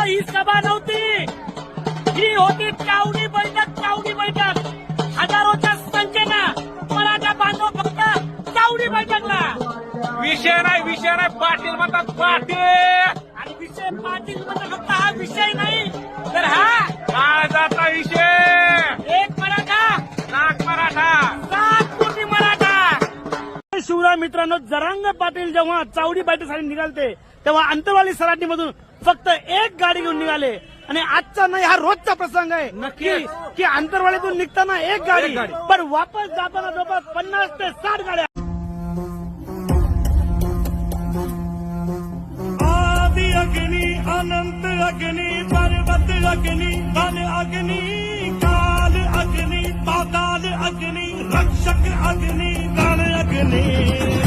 ही सभा नव्हती, ही होती चावडी बैठक. चावडी बैठक हजारोच्या संख्येनं मराठा बांधव फक्त चावडी बैठकला. विषय नाही पाटील म्हणतात पाटील. आणि विषय पाटील म्हणजे फक्त हा विषय नाही तर हा काळजाचा विषय. एक मराठा नाक मराठा. 7 कोटी मराठा. शिवराय मित्रांनो, जरांगे पाटील जेव्हा चावडी बैठकीसाठी निघालते तेव्हा अंतरवाली सराटीमधून फक्त एक गाडी घेऊन निघाले. आणि आजचा नाही, हा रोजचा प्रसंग आहे नक्की. की अंतरवालीतून निघताना एक गाडी पण वापस जाताना जवळपास 50 ते 60 गाड्या. आदि अग्नि अनंत अग्नि पर्वत अग्नि वन अग्नि काल अग्नि पाताल अग्नि रक्षक अग्नि गण अग्नि.